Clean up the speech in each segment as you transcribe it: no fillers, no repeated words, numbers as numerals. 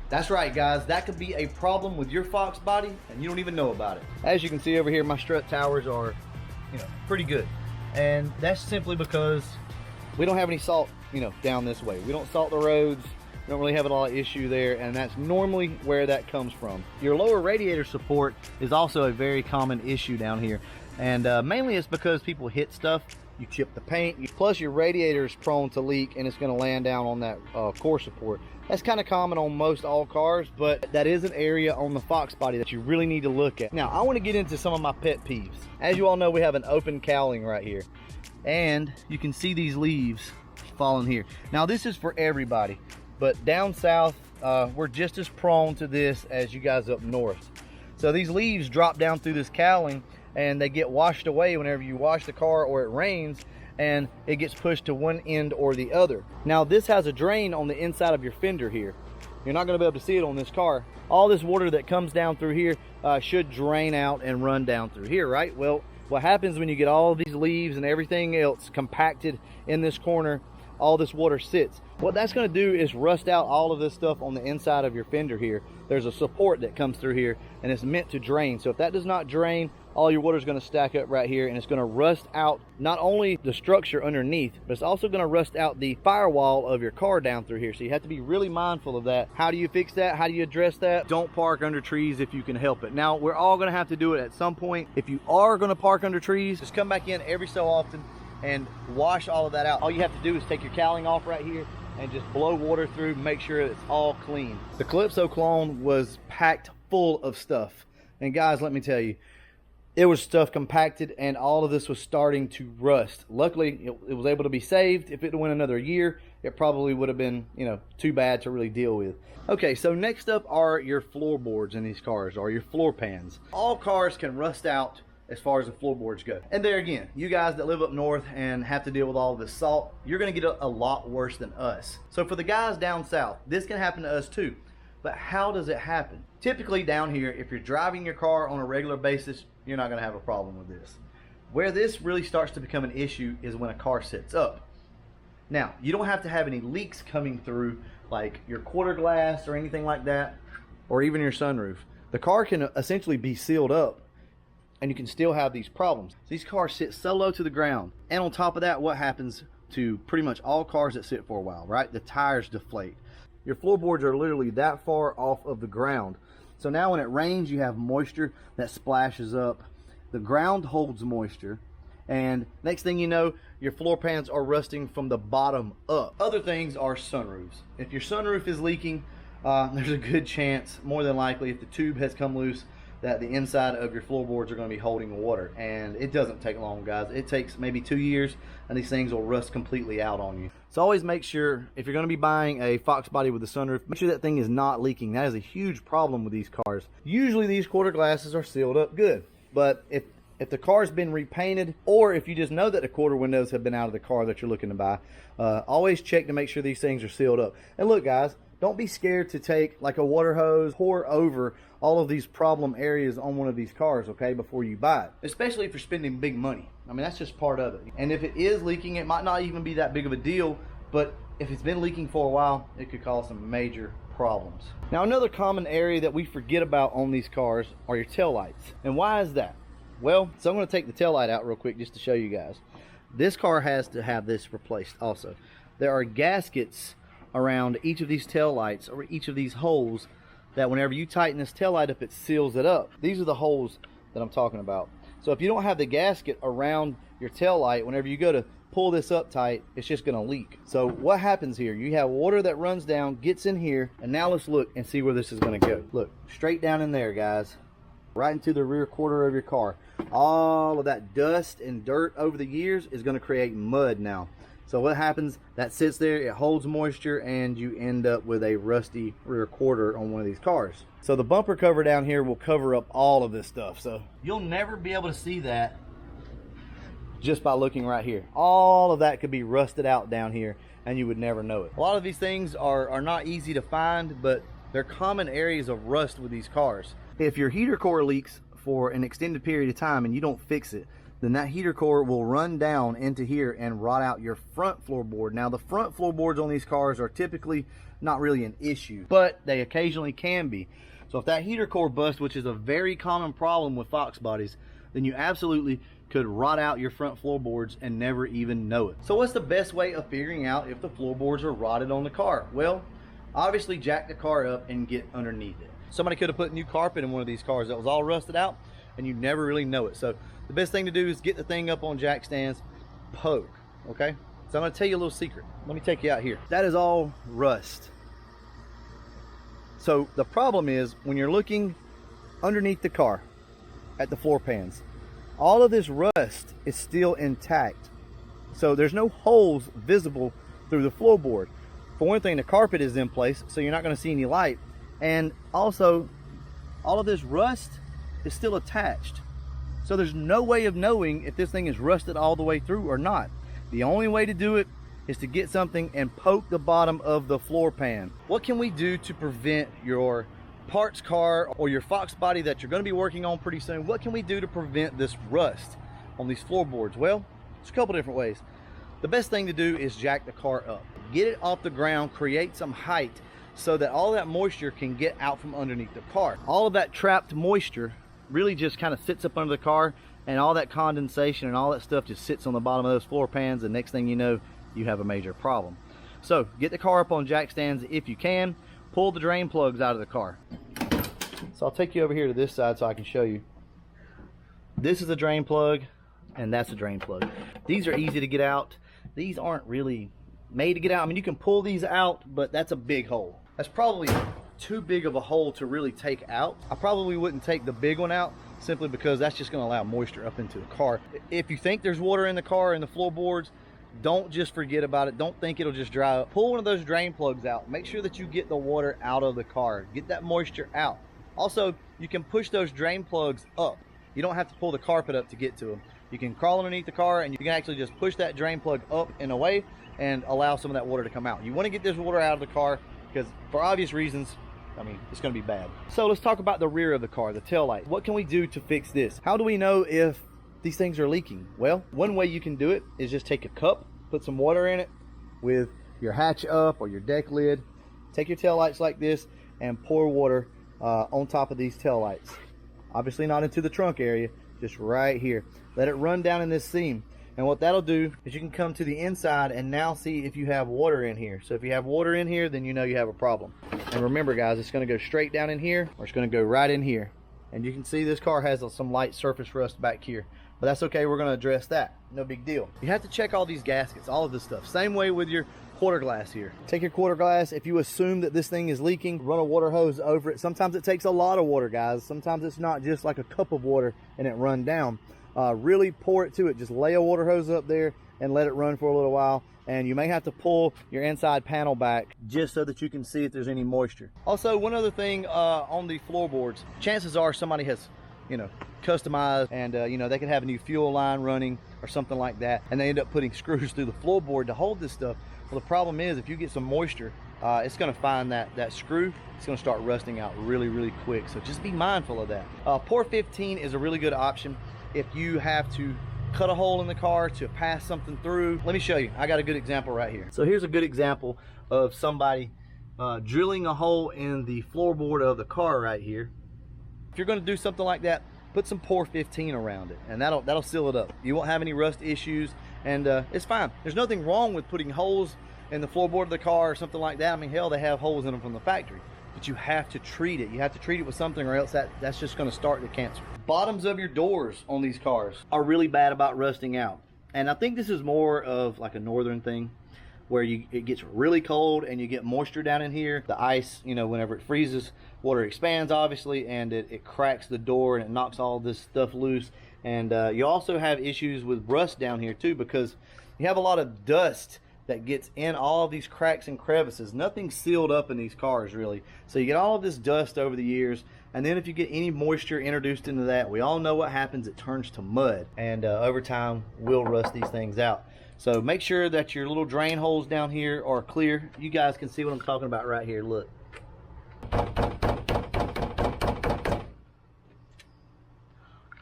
That's right, guys. That could be a problem with your Fox body and you don't even know about it. As you can see over here, my strut towers are, pretty good. And that's simply because we don't have any salt, down this way. We don't salt the roads. We don't really have a lot of issue there, and that's normally where that comes from. Your lower radiator support is also a very common issue down here. And mainly it's because people hit stuff. You chip the paint, plus your radiator is prone to leak and it's going to land down on that core support. That's kind of common on most all cars, but that is an area on the Fox body that you really need to look at. Now, I want to get into some of my pet peeves. As you all know, we have an open cowling right here, and you can see these leaves falling here. Now, this is for everybody, but down south, we're just as prone to this as you guys up north. So these leaves drop down through this cowling, and they get washed away whenever you wash the car or it rains, and it gets pushed to one end or the other. Now, this has a drain on the inside of your fender here. You're not going to be able to see it on this car. All this water that comes down through here should drain out and run down through here, right? Well, what happens when you get all of these leaves and everything else compacted in this corner, all this water sits. What that's going to do is rust out all of this stuff on the inside of your fender here. There's a support that comes through here, and it's meant to drain. So if that does not drain, all your water is going to stack up right here, and it's going to rust out not only the structure underneath, but it's also going to rust out the firewall of your car down through here. So you have to be really mindful of that. How do you fix that? How do you address that? Don't park under trees if you can help it. Now, we're all going to have to do it at some point. If you are going to park under trees, just come back in every so often and wash all of that out. All you have to do is take your cowling off right here and just blow water through, make sure it's all clean. The Calypso clone was packed full of stuff. And guys, let me tell you, it was stuff compacted and all of this was starting to rust. Luckily, it was able to be saved. If it went another year, it probably would have been, too bad to really deal with. Okay, so next up are your floorboards in these cars, or your floor pans. All cars can rust out as far as the floorboards go. And there again, you guys that live up north and have to deal with all of this salt, you're gonna get a lot worse than us. So for the guys down south, this can happen to us too. But how does it happen? Typically down here, if you're driving your car on a regular basis, you're not gonna have a problem with this. Where this really starts to become an issue is when a car sits up. Now, you don't have to have any leaks coming through like your quarter glass or anything like that, or even your sunroof. The car can essentially be sealed up and you can still have these problems. These cars sit so low to the ground. And on top of that, what happens to pretty much all cars that sit for a while, right? The tires deflate. Your floorboards are literally that far off of the ground. So now when it rains, you have moisture that splashes up. The ground holds moisture. And next thing you know, your floor pans are rusting from the bottom up. Other things are sunroofs. If your sunroof is leaking, there's a good chance, more than likely, if the tube has come loose, that the inside of your floorboards are going to be holding water. And it doesn't take long, guys. It takes maybe 2 years and these things will rust completely out on you. So always make sure, if you're going to be buying a Fox body with a sunroof, make sure that thing is not leaking. That is a huge problem with these cars. Usually these quarter glasses are sealed up good, but if the car's been repainted, or if you just know that the quarter windows have been out of the car that you're looking to buy, always check to make sure these things are sealed up. And look, guys, don't be scared to take like a water hose, pour over all of these problem areas on one of these cars, okay, before you buy it. Especially if you're spending big money. I mean, that's just part of it. And if it is leaking, it might not even be that big of a deal, but if it's been leaking for a while, it could cause some major problems. Now, another common area that we forget about on these cars are your tail lights. And why is that? Well, so I'm going to take the tail light out real quick just to show you guys. This car has to have this replaced also. There are gaskets around each of these tail lights, or each of these holes, that whenever you tighten this tail light up, it seals it up. These are the holes that I'm talking about. So if you don't have the gasket around your tail light, whenever you go to pull this up tight, it's just going to leak. So what happens here? You have water that runs down, gets in here, and now let's look and see where this is going to go. Look, straight down in there, guys. Right into the rear quarter of your car. All of that dust and dirt over the years is going to create mud now. So what happens? That sits there, it holds moisture, and you end up with a rusty rear quarter on one of these cars. So the bumper cover down here will cover up all of this stuff. So you'll never be able to see that just by looking right here. All of that could be rusted out down here and you would never know it. A lot of these things are not easy to find, but they're common areas of rust with these cars. If your heater core leaks for an extended period of time and you don't fix it, then that heater core will run down into here and rot out your front floorboard. Now, the front floorboards on these cars are typically not really an issue, but they occasionally can be. So if that heater core busts, which is a very common problem with Fox bodies, then you absolutely could rot out your front floorboards and never even know it. So what's the best way of figuring out if the floorboards are rotted on the car? Well, obviously jack the car up and get underneath it. Somebody could have put new carpet in one of these cars that was all rusted out and you never really know it. So the best thing to do is get the thing up on jack stands, poke, okay? So I'm gonna tell you a little secret. Let me take you out here. That is all rust. So the problem is when you're looking underneath the car at the floor pans, all of this rust is still intact. So there's no holes visible through the floorboard. For one thing, the carpet is in place, so you're not gonna see any light. And also, all of this rust is still attached. So there's no way of knowing if this thing is rusted all the way through or not. The only way to do it is to get something and poke the bottom of the floor pan. What can we do to prevent your parts car or your Fox body that you're going to be working on pretty soon? What can we do to prevent this rust on these floorboards? Well, there's a couple different ways. The best thing to do is jack the car up. Get it off the ground, create some height so that all that moisture can get out from underneath the car. All of that trapped moisture really just kind of sits up under the car, and all that condensation and all that stuff just sits on the bottom of those floor pans, and next thing you know, you have a major problem. So get the car up on jack stands if you can. Pull the drain plugs out of the car. So I'll take you over here to this side so I can show you. This is a drain plug and that's a drain plug. These are easy to get out. These aren't really made to get out. I mean, you can pull these out, but that's a big hole. That's probably too big of a hole to really take out. I probably wouldn't take the big one out simply because that's just going to allow moisture up into the car. If you think there's water in the car in the floorboards, don't just forget about it. Don't think it'll just dry up. Pull one of those drain plugs out. Make sure that you get the water out of the car. Get that moisture out. Also, you can push those drain plugs up. You don't have to pull the carpet up to get to them. You can crawl underneath the car and you can actually just push that drain plug up and away and allow some of that water to come out. You want to get this water out of the car because for obvious reasons, I mean, it's going to be bad. So let's talk about the rear of the car, the tail light. What can we do to fix this? How do we know if these things are leaking? Well, one way you can do it is just take a cup, put some water in it with your hatch up or your deck lid. Take your tail lights like this and pour water on top of these tail lights. Obviously not into the trunk area, just right here. Let it run down in this seam. And what that'll do is you can come to the inside and now see if you have water in here. So if you have water in here, then you know you have a problem. And remember guys, it's gonna go straight down in here or it's gonna go right in here. And you can see this car has some light surface rust back here. But that's okay, we're gonna address that. No big deal. You have to check all these gaskets, all of this stuff. Same way with your quarter glass here. Take your quarter glass, if you assume that this thing is leaking, run a water hose over it. Sometimes it takes a lot of water, guys. Sometimes it's not just like a cup of water and it run down. Really pour it to it. Just lay a water hose up there and let it run for a little while. And you may have to pull your inside panel back just so that you can see if there's any moisture. Also, one other thing on the floorboards, chances are somebody has, you know, customized and you know, they could have a new fuel line running or something like that, and they end up putting screws through the floorboard to hold this stuff. Well, the problem is if you get some moisture, it's going to find that screw. It's going to start rusting out really quick. So just be mindful of that. Pour 15 is a really good option if you have to cut a hole in the car to pass something through. Let me show you. I got a good example right here. So here's a good example of somebody drilling a hole in the floorboard of the car right here. If you're going to do something like that, put some Pour 15 around it, and that'll seal it up. You won't have any rust issues, and it's fine. There's nothing wrong with putting holes in the floorboard of the car or something like that. I mean, hell, they have holes in them from the factory. But you have to treat it. You have to treat it with something, or else that's just going to start the cancer. Bottoms of your doors on these cars are really bad about rusting out, and I think this is more of like a northern thing, where it gets really cold and you get moisture down in here. The ice, you know, whenever it freezes, water expands obviously, and it cracks the door and it knocks all this stuff loose. And you also have issues with rust down here too, because you have a lot of dust that gets in all of these cracks and crevices. Nothing's sealed up in these cars really. So you get all of this dust over the years, and then if you get any moisture introduced into that, we all know what happens. It turns to mud, and over time will rust these things out. So make sure that your little drain holes down here are clear. You guys can see what I'm talking about right here. Look.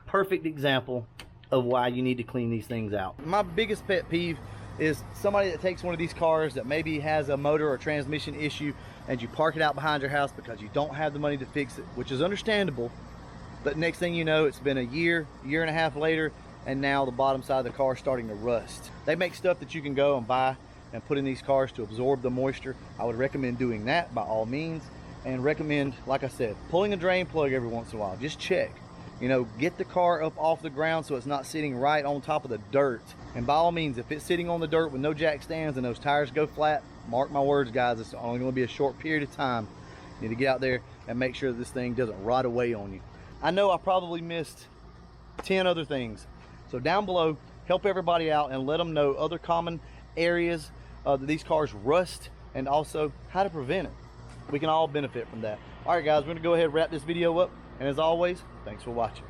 Perfect example of why you need to clean these things out. My biggest pet peeve is somebody that takes one of these cars that maybe has a motor or transmission issue, and you park it out behind your house because you don't have the money to fix it, which is understandable. But next thing you know, it's been a year and a half later, and now the bottom side of the car is starting to rust. They make stuff that you can go and buy and put in these cars to absorb the moisture. I would recommend doing that by all means, and recommend, like I said, pulling a drain plug every once in a while. Just check. You know, get the car up off the ground so it's not sitting right on top of the dirt. And by all means, if it's sitting on the dirt with no jack stands and those tires go flat, mark my words, guys, it's only going to be a short period of time. You need to get out there and make sure this thing doesn't rot away on you. I know I probably missed 10 other things. So down below, help everybody out and let them know other common areas that these cars rust, and also how to prevent it. We can all benefit from that. All right, guys, we're going to go ahead and wrap this video up. And as always, thanks for watching.